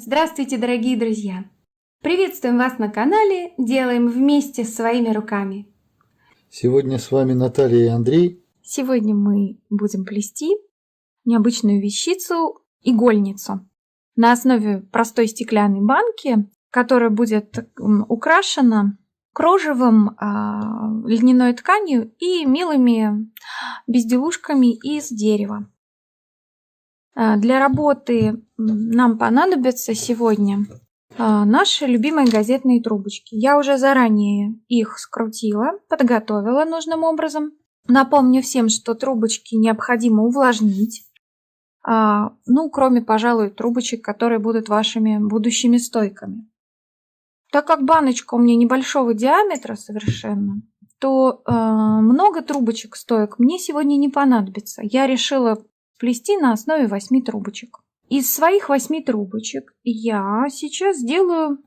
Здравствуйте, дорогие друзья! Приветствуем вас на канале «Делаем вместе своими руками». Сегодня с вами Наталья и Андрей. Сегодня мы будем плести необычную вещицу – игольницу на основе простой стеклянной банки, которая будет украшена кружевом, льняной тканью и милыми безделушками из дерева. Для работы нам понадобятся сегодня наши любимые газетные трубочки. Я уже заранее их скрутила, подготовила нужным образом. Напомню всем, что трубочки необходимо увлажнить. Кроме, пожалуй, трубочек, которые будут вашими будущими стойками. Так как баночка у меня небольшого диаметра совершенно, то много трубочек стоек мне сегодня не понадобится. Я решила плести на основе 8 трубочек. Из своих 8 трубочек я сейчас сделаю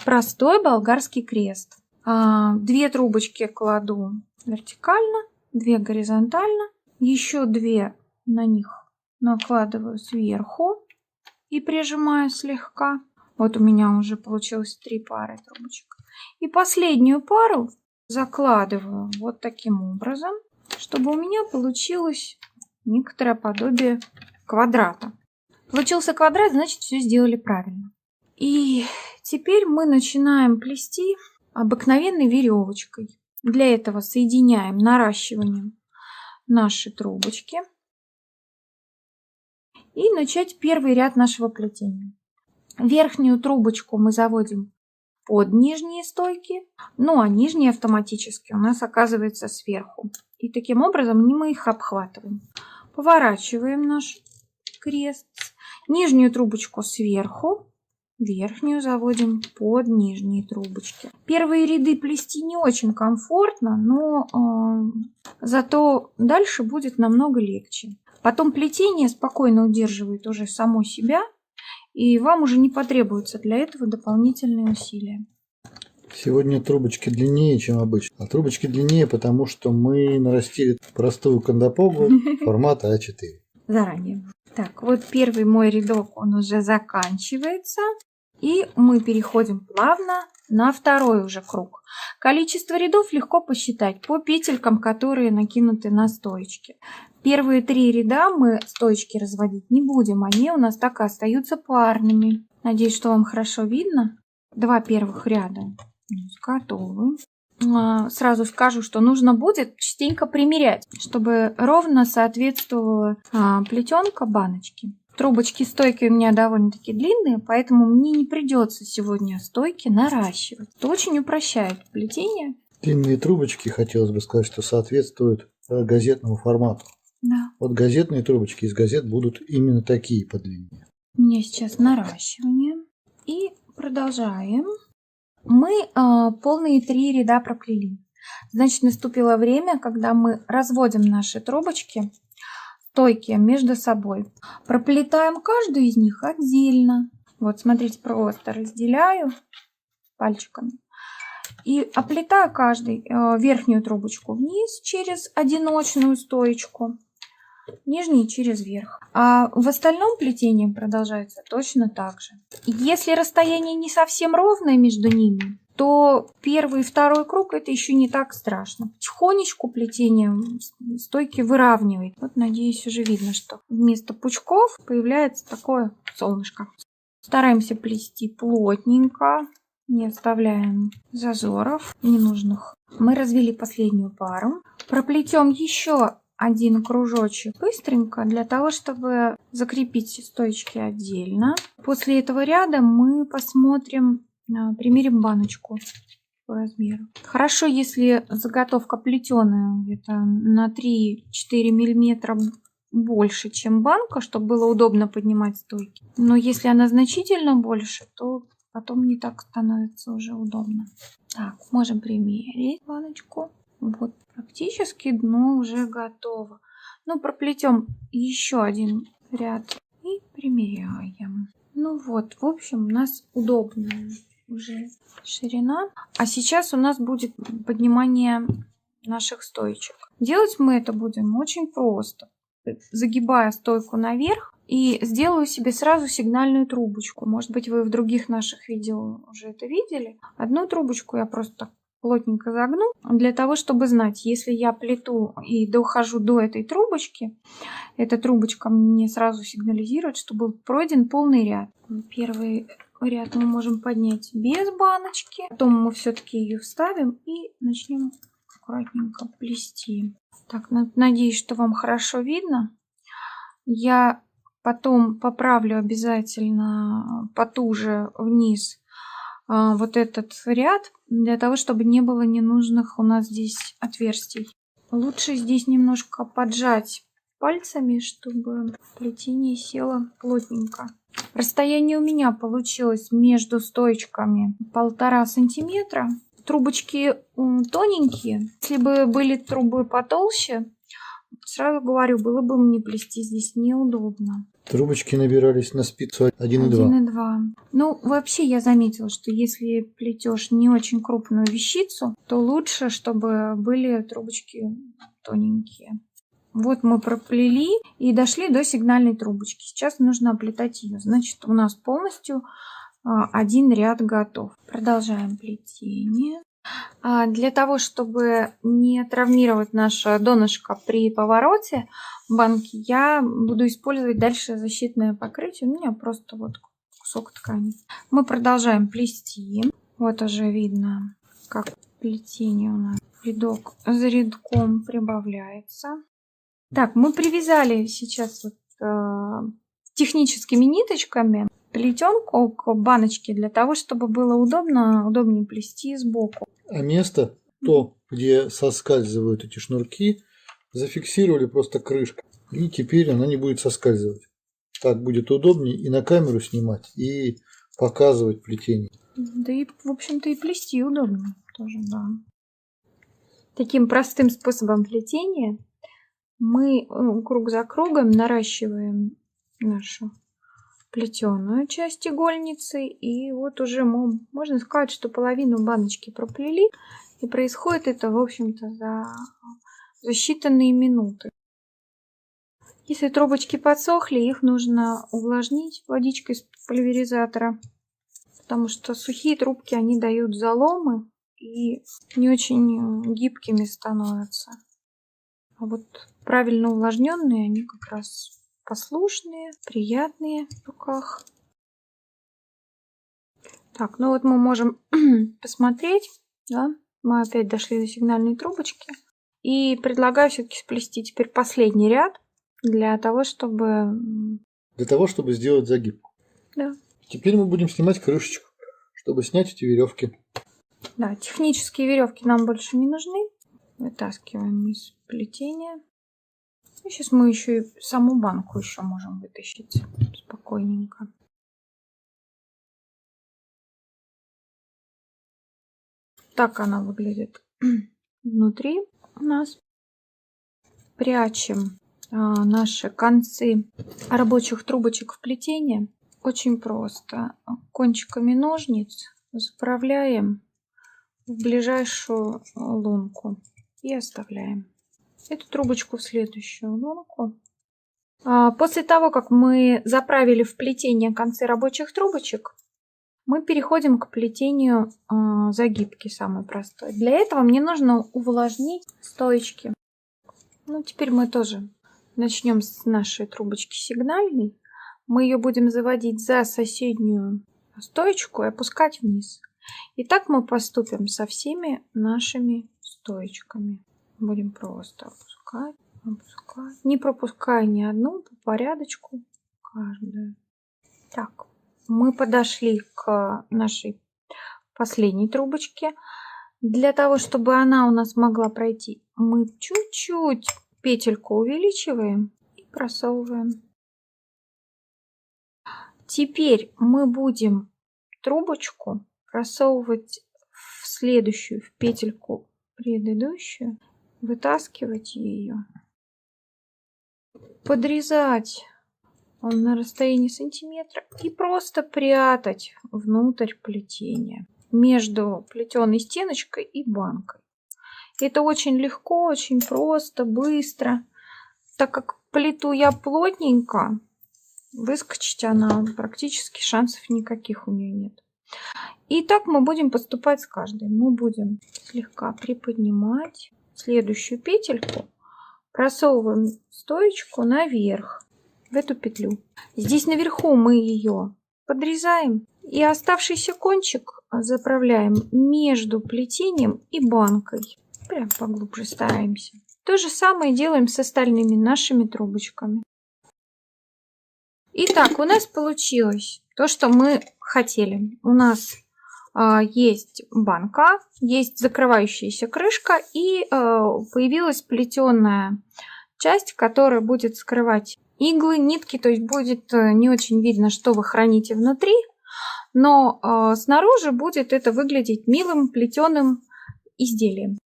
простой болгарский крест. 2 трубочки кладу вертикально, 2 горизонтально, еще 2 на них накладываю сверху и прижимаю слегка. Вот у меня уже получилось 3 пары трубочек. И последнюю пару закладываю вот таким образом, чтобы у меня получилось некоторое подобие квадрата. Получился квадрат, значит, все сделали правильно. И теперь мы начинаем плести обыкновенной веревочкой. Для этого соединяем наращиванием наши трубочки. И начать первый ряд нашего плетения. Верхнюю трубочку мы заводим под нижние стойки, а нижние автоматически у нас оказывается сверху. И таким образом мы их обхватываем. Поворачиваем наш крест. Нижнюю трубочку сверху, верхнюю заводим под нижние трубочки. Первые ряды плести не очень комфортно, но зато дальше будет намного легче. Потом плетение спокойно удерживает уже само себя, и вам уже не потребуется для этого дополнительные усилия. Сегодня трубочки длиннее, чем обычно. А трубочки длиннее, потому что мы нарастили простую кандапогу формата А4. Заранее. Так, вот первый мой рядок, он уже заканчивается. И мы переходим плавно на второй уже круг. Количество рядов легко посчитать по петелькам, которые накинуты на стоечки. Первые 3 ряда мы стоечки разводить не будем. Они у нас так и остаются парными. Надеюсь, что вам хорошо видно. 2 первых ряда готовы. Сразу скажу, что нужно будет частенько примерять, чтобы ровно соответствовала плетенка баночки. Трубочки стойки у меня довольно-таки длинные, поэтому мне не придется сегодня стойки наращивать. Это очень упрощает плетение. Длинные трубочки, хотелось бы сказать, что соответствуют газетному формату. Да. Вот газетные трубочки из газет будут именно такие по длине. У меня сейчас наращивание. И продолжаем. Мы полные 3 ряда проплели. Значит, наступило время, когда мы разводим наши трубочки стойки между собой. Проплетаем каждую из них отдельно. Вот, смотрите, просто разделяю пальчиками. И оплетаю каждый верхнюю трубочку вниз через одиночную стоечку, нижнюю через верх. А в остальном плетении продолжается точно так же. Если расстояние не совсем ровное между ними, то первый и второй круг это еще не так страшно. Потихонечку плетение стойки выравнивает. Вот, надеюсь, уже видно, что вместо пучков появляется такое солнышко. Стараемся плести плотненько, не оставляем зазоров ненужных. Мы развели последнюю пару. Проплетем еще один кружочек быстренько для того, чтобы закрепить стоечки отдельно. После этого ряда мы примерим баночку по размеру. Хорошо, если заготовка плетеная где-то на 3-4 мм больше, чем банка, чтобы было удобно поднимать стойки. Но если она значительно больше, то потом не так становится уже удобно. Так, можем примерить баночку. Вот, практически дно уже готово. Проплетем еще один ряд и примеряем. В общем, у нас удобная уже ширина. А сейчас у нас будет поднимание наших стоечек. Делать мы это будем очень просто. Загибая стойку наверх, и сделаю себе сразу сигнальную трубочку. Может быть, вы в других наших видео уже это видели. Одну трубочку я просто плотненько загну, для того, чтобы знать, если я плету и дохожу до этой трубочки, эта трубочка мне сразу сигнализирует, что был пройден полный ряд. Первый ряд мы можем поднять без баночки, потом мы все-таки ее вставим и начнем аккуратненько плести. Так, надеюсь, что вам хорошо видно. Я потом поправлю обязательно потуже вниз вот этот ряд, для того, чтобы не было ненужных у нас здесь отверстий. Лучше здесь немножко поджать пальцами, чтобы плетение село плотненько. Расстояние у меня получилось между стоечками 1,5 сантиметра. Трубочки тоненькие. Если бы были трубы потолще, сразу говорю, было бы мне плести здесь неудобно. Трубочки набирались на спицу 1,2. 1,2. Ну, вообще я заметила, что если плетешь не очень крупную вещицу, то лучше, чтобы были трубочки тоненькие. Вот мы проплели и дошли до сигнальной трубочки. Сейчас нужно оплетать ее. Значит, у нас полностью один ряд готов. Продолжаем плетение. Для того, чтобы не травмировать наше донышко при повороте банки, я буду использовать дальше защитное покрытие. У меня просто вот кусок ткани. Мы продолжаем плести. Вот уже видно, как плетение у нас рядок за рядком прибавляется. Так, мы привязали сейчас вот, техническими ниточками плетенку к баночке для того, чтобы было удобнее плести сбоку. А место, то, где соскальзывают эти шнурки, зафиксировали просто крышкой. И теперь она не будет соскальзывать. Так будет удобнее и на камеру снимать, и показывать плетение. Да и, в общем-то, и плести удобно тоже, да. Таким простым способом плетения мы круг за кругом наращиваем нашу плетеную часть игольницы. И вот уже можно сказать, что половину баночки проплели. И происходит это, в общем-то, за считанные минуты. Если трубочки подсохли, их нужно увлажнить водичкой из пульверизатора. Потому что сухие трубки, они дают заломы и не очень гибкими становятся. А вот правильно увлажненные, они как раз послушные, приятные в руках. Так, ну вот мы можем посмотреть, да, мы опять дошли до сигнальной трубочки. И предлагаю все-таки сплести теперь последний ряд для того, чтобы сделать загибку. Да. Теперь мы будем снимать крышечку, чтобы снять эти веревки. Да, технические веревки нам больше не нужны. Вытаскиваем из плетения. И сейчас мы еще и саму банку еще можем вытащить спокойненько. Так она выглядит внутри у нас. Прячем наши концы рабочих трубочек в плетение. Очень просто. Кончиками ножниц заправляем в ближайшую лунку и оставляем эту трубочку в следующую лунку. После того, как мы заправили в плетение концы рабочих трубочек, мы переходим к плетению загибки, самой простой. Для этого мне нужно увлажнить стоечки. Ну, теперь мы тоже начнем с нашей трубочки сигнальной. Мы ее будем заводить за соседнюю стоечку и опускать вниз. И так мы поступим со всеми нашими стоечками. Будем просто опускать, опускать, не пропуская ни одну, по порядочку каждую. Так, мы подошли к нашей последней трубочке. Для того, чтобы она у нас могла пройти, мы чуть-чуть петельку увеличиваем и просовываем. Теперь мы будем трубочку просовывать в следующую, в петельку предыдущую, вытаскивать ее, подрезать на расстоянии сантиметра и просто прятать внутрь плетения между плетеной стеночкой и банкой. Это очень легко, очень просто, быстро. Так как плету я плотненько, выскочить она практически шансов никаких у нее нет. И так мы будем поступать с каждой. Мы будем слегка приподнимать следующую петельку, просовываем стоечку наверх в эту петлю. Здесь наверху мы ее подрезаем и оставшийся кончик заправляем между плетением и банкой. Прям поглубже стараемся. То же самое делаем с остальными нашими трубочками. Итак, у нас получилось то, что мы хотели. У нас есть банка, есть закрывающаяся крышка и появилась плетеная часть, которая будет скрывать иглы, нитки, то есть будет не очень видно, что вы храните внутри, но снаружи будет это выглядеть милым плетеным изделием.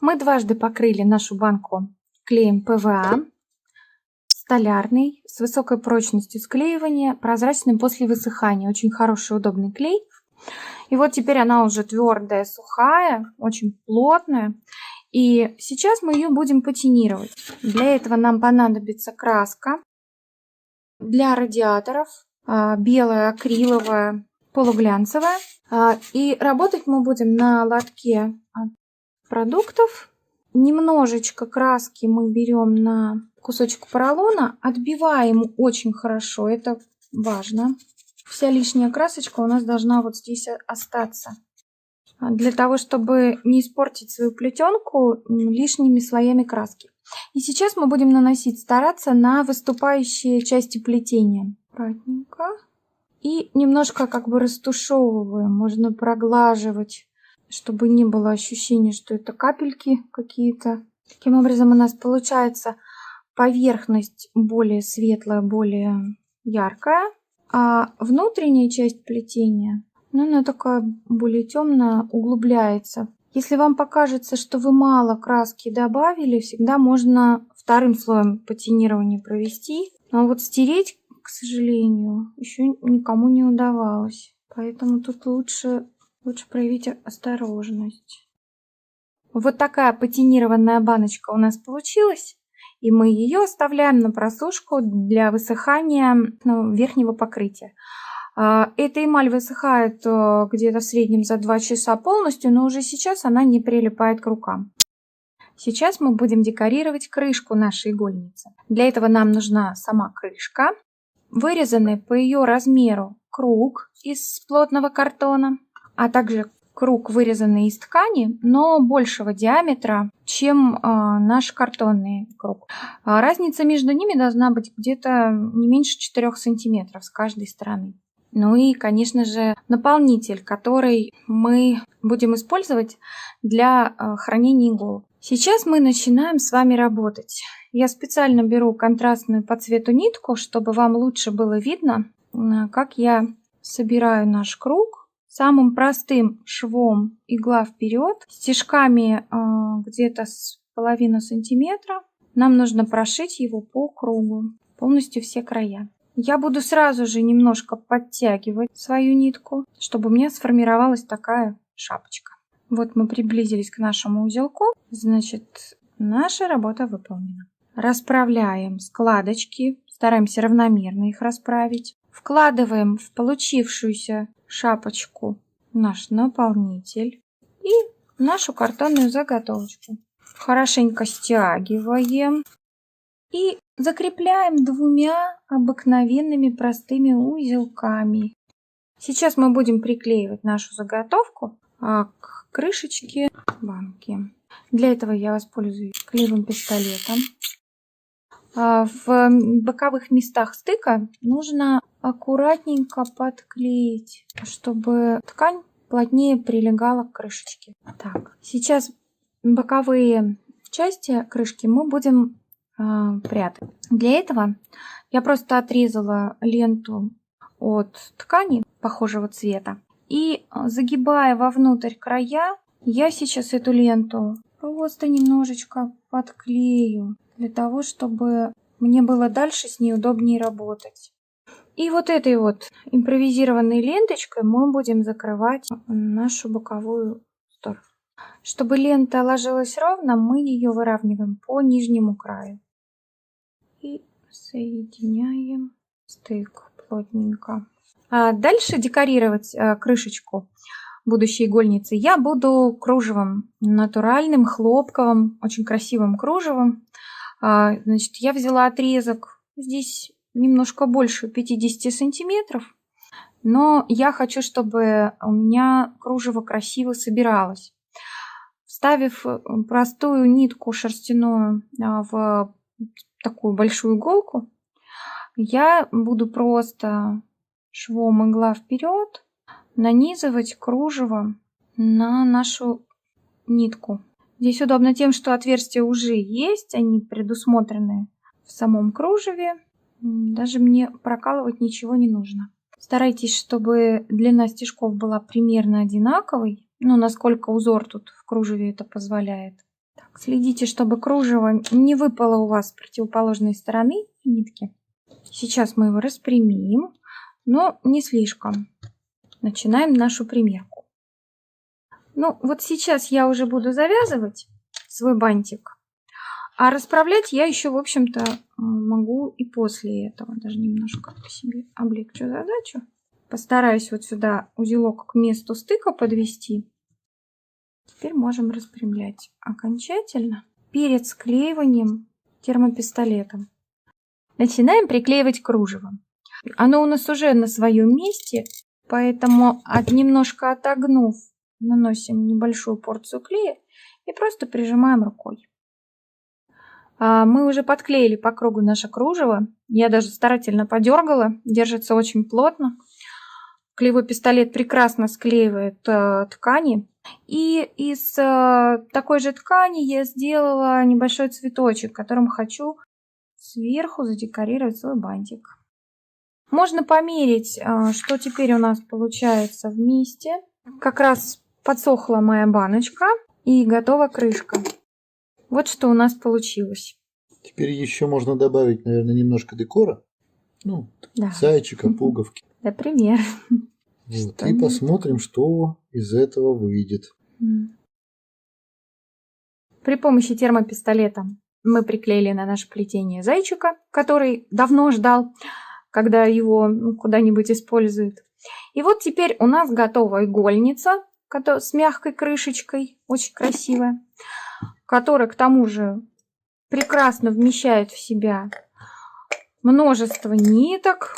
Мы дважды покрыли нашу банку клеем ПВА, столярный, с высокой прочностью склеивания, прозрачным после высыхания. Очень хороший, удобный клей. И вот теперь она уже твердая, сухая, очень плотная. И сейчас мы ее будем патинировать. Для этого нам понадобится краска для радиаторов, белая, акриловая, полуглянцевая. И работать мы будем на лотке продуктов. Немножечко краски мы берем на кусочек поролона, отбиваем очень хорошо, это важно. Вся лишняя красочка у нас должна вот здесь остаться. Для того, чтобы не испортить свою плетенку лишними слоями краски. И сейчас мы будем наносить, стараться на выступающие части плетения. Аккуратненько. И немножко как бы растушевываем, можно проглаживать, чтобы не было ощущения, что это капельки какие-то. Таким образом у нас получается поверхность более светлая, более яркая, а внутренняя часть плетения, она такая более темная, углубляется. Если вам покажется, что вы мало краски добавили, всегда можно вторым слоем патинирования провести. Но вот стереть, к сожалению, еще никому не удавалось. Поэтому тут лучше проявить осторожность. Вот такая патинированная баночка у нас получилась. И мы ее оставляем на просушку для высыхания верхнего покрытия. Эта эмаль высыхает где-то в среднем за 2 часа полностью, но уже сейчас она не прилипает к рукам. Сейчас мы будем декорировать крышку нашей игольницы. Для этого нам нужна сама крышка, вырезанный по ее размеру круг из плотного картона, а также круг, вырезанный из ткани, но большего диаметра, чем наш картонный круг. Разница между ними должна быть где-то не меньше 4 сантиметров с каждой стороны. Ну и, конечно же, наполнитель, который мы будем использовать для хранения иголок. Сейчас мы начинаем с вами работать. Я специально беру контрастную по цвету нитку, чтобы вам лучше было видно, как я собираю наш круг. Самым простым швом игла вперед, стежками где-то с половину сантиметра. Нам нужно прошить его по кругу, полностью все края. Я буду сразу же немножко подтягивать свою нитку, чтобы у меня сформировалась такая шапочка. Вот мы приблизились к нашему узелку, значит, наша работа выполнена. Расправляем складочки, стараемся равномерно их расправить. Вкладываем в получившуюся шапочку наш наполнитель и нашу картонную заготовочку. Хорошенько стягиваем и закрепляем 2 обыкновенными простыми узелками. Сейчас мы будем приклеивать нашу заготовку к крышечке банки. Для этого я воспользуюсь клеевым пистолетом. В боковых местах стыка нужно аккуратненько подклеить, чтобы ткань плотнее прилегала к крышечке. Так, сейчас боковые части крышки мы будем прятать. Для этого я просто отрезала ленту от ткани похожего цвета и, загибая вовнутрь края, я сейчас эту ленту просто немножечко подклею для того, чтобы мне было дальше с ней удобнее работать. И вот этой вот импровизированной ленточкой мы будем закрывать нашу боковую сторону. Чтобы лента ложилась ровно, мы ее выравниваем по нижнему краю. И соединяем с стык плотненько. А дальше декорировать крышечку будущей игольницы я буду кружевом, натуральным, хлопковым, очень красивым кружевом. Значит, я взяла отрезок, здесь немножко больше 50 сантиметров, но я хочу, чтобы у меня кружево красиво собиралось. Вставив простую нитку шерстяную в такую большую иголку, я буду просто швом игла вперед нанизывать кружево на нашу нитку. Здесь удобно тем, что отверстия уже есть, они предусмотрены в самом кружеве. Даже мне прокалывать ничего не нужно. Старайтесь, чтобы длина стежков была примерно одинаковой, ну, насколько узор тут в кружеве это позволяет. Так, следите, чтобы кружево не выпало у вас с противоположной стороны нитки. Сейчас мы его распрямим, но не слишком. Начинаем нашу примерку. Ну, вот сейчас я уже буду завязывать свой бантик, а расправлять я еще, в общем-то, могу и после этого. Даже немножко себе облегчу задачу. Постараюсь вот сюда узелок к месту стыка подвести. Теперь можем распрямлять окончательно. Перед склеиванием термопистолетом начинаем приклеивать кружево. Оно у нас уже на своем месте, поэтому немножко отогнув, наносим небольшую порцию клея и просто прижимаем рукой. Мы уже подклеили по кругу наше кружево. Я даже старательно подергала, держится очень плотно. Клеевой пистолет прекрасно склеивает ткани. И из такой же ткани я сделала небольшой цветочек, которым хочу сверху задекорировать свой бантик. Можно померить, что теперь у нас получается вместе. Как раз подсохла моя баночка и готова крышка. Вот что у нас получилось. Теперь еще можно добавить, наверное, немножко декора. Ну, да. Зайчика, пуговки. Например. Вот, и посмотрим, что из этого выйдет. При помощи термопистолета мы приклеили на наше плетение зайчика, который давно ждал, когда его куда-нибудь используют. И вот теперь у нас готова игольница с мягкой крышечкой, очень красивая, которая к тому же прекрасно вмещает в себя множество ниток,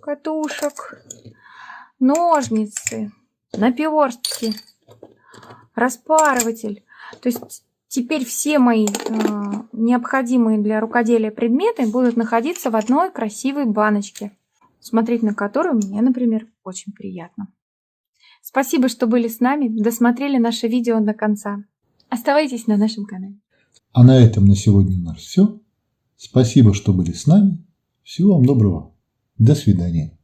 катушек, ножницы, наперстки, распарыватель. То есть теперь все мои необходимые для рукоделия предметы будут находиться в одной красивой баночке, смотреть на которую мне, например, очень приятно. Спасибо, что были с нами, досмотрели наше видео до конца. Оставайтесь на нашем канале. А на этом на сегодня у нас все. Спасибо, что были с нами. Всего вам доброго. До свидания.